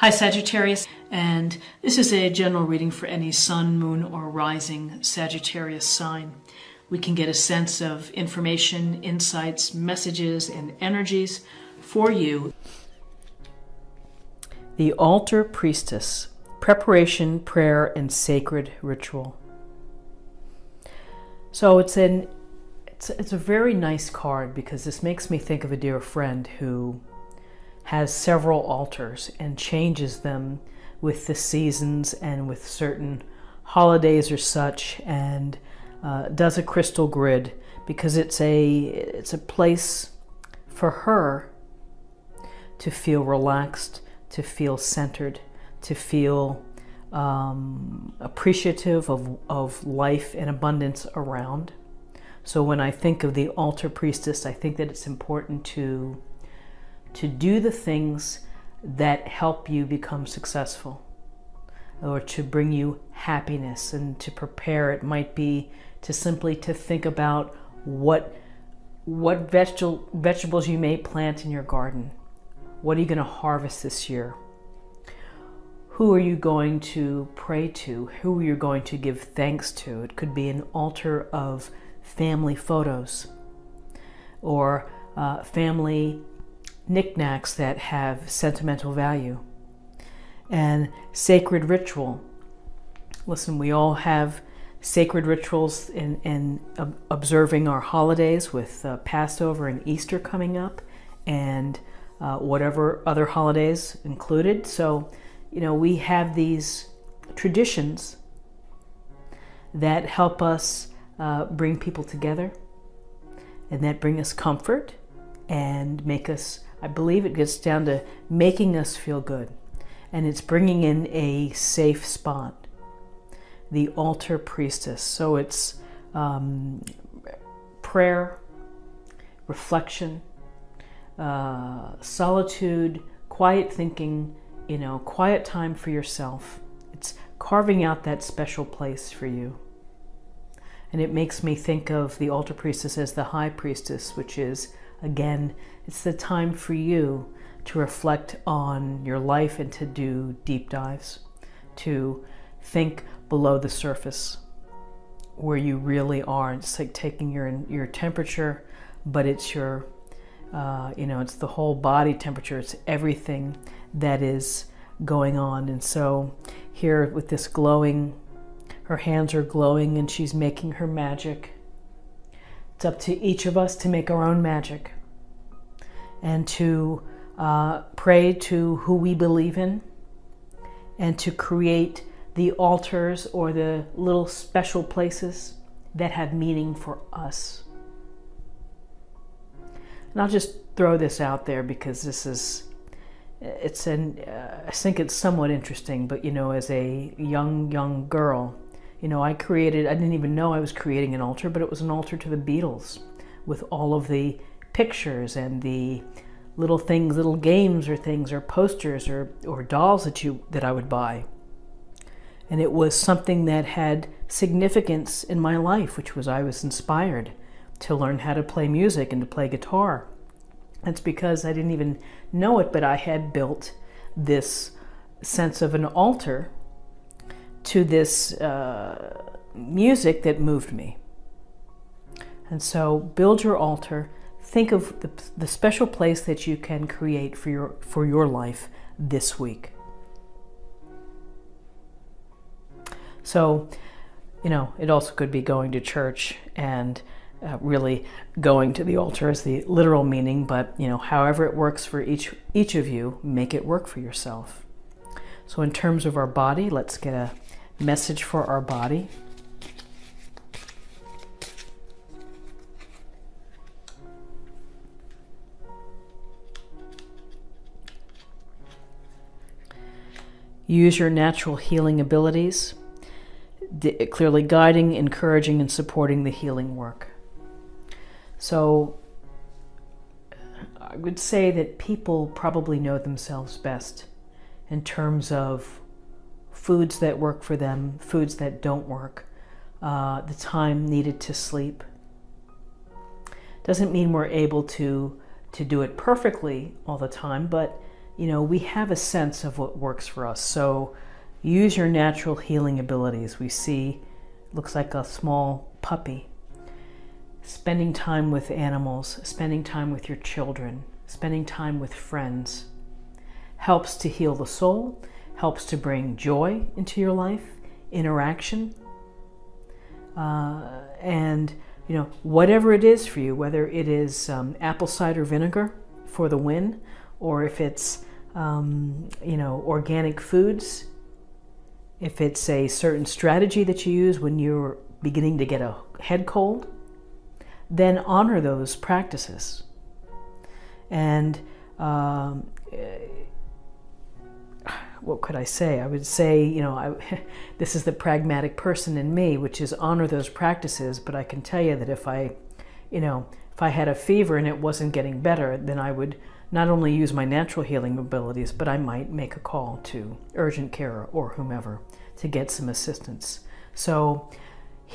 Hi Sagittarius, and this is a general reading for any sun, moon, or rising Sagittarius sign. We can get a sense of information, insights, messages, and energies for you. The Altar Priestess, Preparation, Prayer, and Sacred Ritual. So it's a very nice card because this makes me think of a dear friend who has several altars and changes them with the seasons and with certain holidays or such, and does a crystal grid because it's a place for her to feel relaxed, to feel centered, to feel appreciative of life and abundance around. So when I think of the Altar Priestess, I think that it's important to do the things that help you become successful or to bring you happiness, and to prepare. It might be to simply to think about what vegetables you may plant in your garden. What are you going to harvest this year? Who are you going to pray to? Who are you going to give thanks to? It could be an altar of family photos or family knickknacks that have sentimental value. And sacred ritual. Listen, we all have sacred rituals in observing our holidays, with Passover and Easter coming up, and whatever other holidays included. So, we have these traditions that help us bring people together, and that bring us comfort and make us, I believe it gets down to making us feel good. And it's bringing in a safe spot. The Altar Priestess. So it's prayer, reflection, solitude, quiet thinking, quiet time for yourself. It's carving out that special place for you. And it makes me think of the Altar Priestess as the High Priestess, which is, again, it's the time for you to reflect on your life and to do deep dives, to think below the surface where you really are. It's like taking your temperature, but it's your, it's the whole body temperature. It's everything that is going on. And so here with this glowing, her hands are glowing and she's making her magic. It's up to each of us to make our own magic and to pray to who we believe in, and to create the altars or the little special places that have meaning for us. And I'll just throw this out there because I think it's somewhat interesting, but as a young girl, I didn't even know I was creating an altar, but it was an altar to the Beatles with all of the pictures and the little things, little games or things or posters or dolls that I would buy. And it was something that had significance in my life, which was I was inspired to learn how to play music and to play guitar. That's because I didn't even know it, but I had built this sense of an altar to this music that moved me. And so build your altar. Think of the special place that you can create for your life this week. So, it also could be going to church and really going to the altar is the literal meaning, but however it works for each of you, make it work for yourself. So in terms of our body, let's get a message for our body. Use your natural healing abilities, clearly guiding, encouraging, and supporting the healing work. So I would say that people probably know themselves best in terms of foods that work for them, foods that don't work, the time needed to sleep. Doesn't mean we're able to do it perfectly all the time, but we have a sense of what works for us. So use your natural healing abilities. We see, looks like a small puppy. Spending time with animals, spending time with your children, spending time with friends helps to heal the soul, helps to bring joy into your life, interaction, and whatever it is for you, whether it is apple cider vinegar for the win, or if it's organic foods, if it's a certain strategy that you use when you're beginning to get a head cold, then honor those practices. And what could I say? I would say, this is the pragmatic person in me, which is honor those practices. But I can tell you that if I had a fever and it wasn't getting better, then I would not only use my natural healing abilities, but I might make a call to urgent care or whomever to get some assistance. So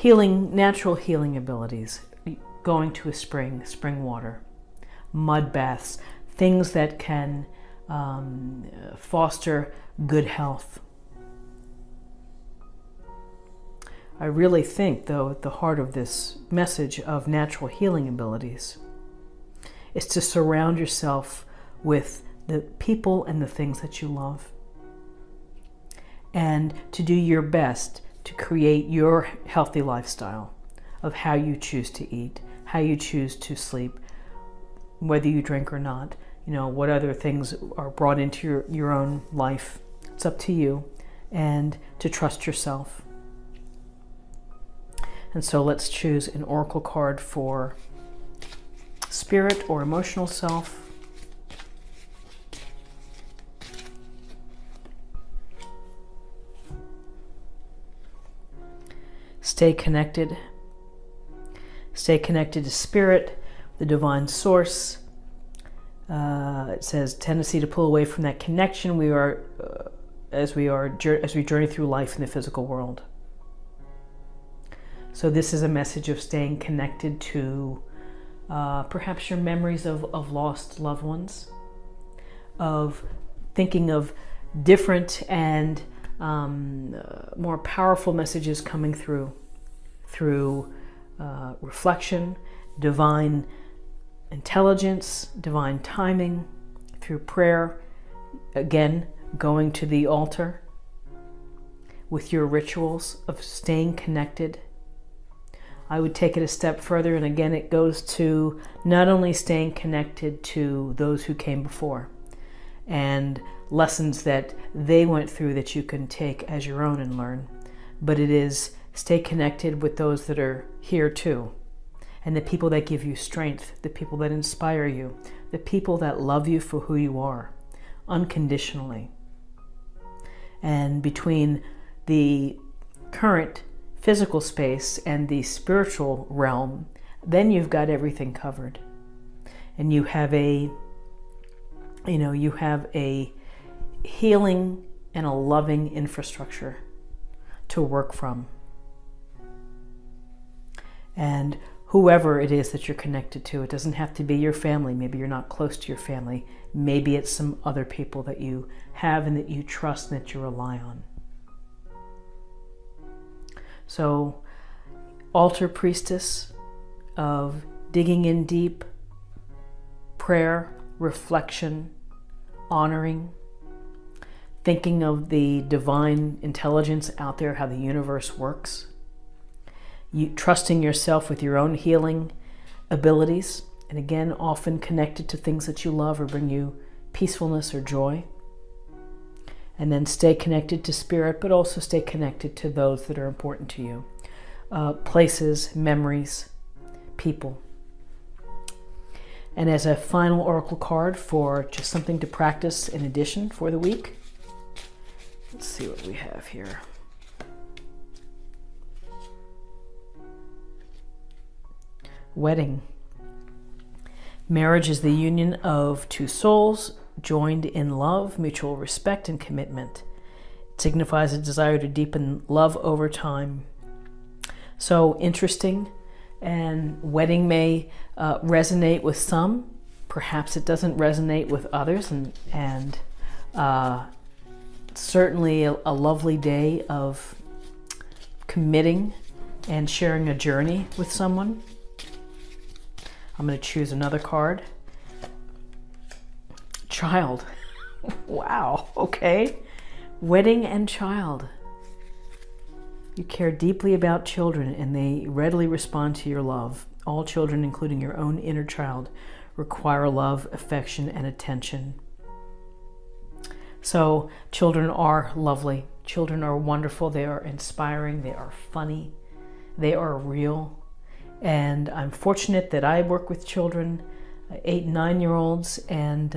natural healing abilities, going to a spring water, mud baths, things that can foster good health. I really think, though, at the heart of this message of natural healing abilities is to surround yourself with the people and the things that you love, and to do your best to create your healthy lifestyle of how you choose to eat, how you choose to sleep, whether you drink or not, what other things are brought into your own life. It's up to you, and to trust yourself. And so let's choose an oracle card for spirit or emotional self. Stay connected. Stay connected to spirit, the divine source. It says tendency to pull away from that connection as we journey through life in the physical world. So this is a message of staying connected to perhaps your memories of lost loved ones, of thinking of different and more powerful messages coming through reflection, divine intelligence, divine timing, through prayer, again, going to the altar with your rituals of staying connected. I would take it a step further, and again, it goes to not only staying connected to those who came before and lessons that they went through that you can take as your own and learn, but it is stay connected with those that are here too, and the people that give you strength, the people that inspire you, the people that love you for who you are, unconditionally. And between the current physical space and the spiritual realm, then you've got everything covered. And you have a healing and a loving infrastructure to work from. And whoever it is that you're connected to, it doesn't have to be your family. Maybe you're not close to your family. Maybe it's some other people that you have and that you trust and that you rely on. So, altar priestess of digging in deep, prayer, reflection, honoring, thinking of the divine intelligence out there, how the universe works, you trusting yourself with your own healing abilities, and again, often connected to things that you love or bring you peacefulness or joy. And then stay connected to spirit, but also stay connected to those that are important to you. Places, memories, people. And as a final oracle card for just something to practice in addition for the week, let's see what we have here. Wedding. Marriage is the union of two souls joined in love, mutual respect, and commitment. It signifies a desire to deepen love over time. So interesting, and wedding may resonate with some. Perhaps it doesn't resonate with others, and Certainly a lovely day of committing and sharing a journey with someone. I'm going to choose another card. Child. Wow, okay. Wedding and child. You care deeply about children and they readily respond to your love. All children, including your own inner child, require love, affection, and attention. So children are lovely. Children are wonderful. They are inspiring. They are funny. They are real. And I'm fortunate that I work with children, 8 and 9-year-olds, and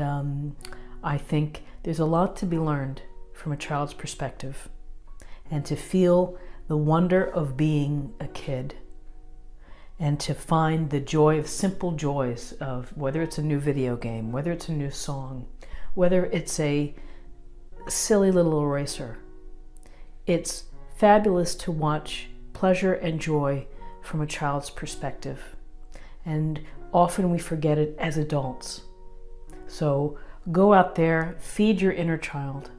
I think there's a lot to be learned from a child's perspective, and to feel the wonder of being a kid, and to find the joy of simple joys of whether it's a new video game, whether it's a new song, whether it's a silly little eraser. It's fabulous to watch pleasure and joy from a child's perspective, and often we forget it as adults. So go out there, feed your inner child,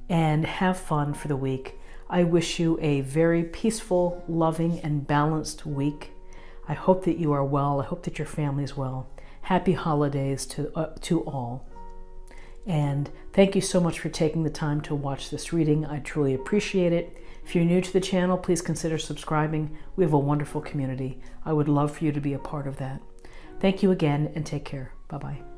and have fun for the week. I wish you a very peaceful, loving, and balanced week. I hope that you are well. I hope that your family is well. Happy holidays to all. And thank you so much for taking the time to watch this reading. I truly appreciate it. If you're new to the channel, please consider subscribing. We have a wonderful community. I would love for you to be a part of that. Thank you again, and take care. Bye-bye.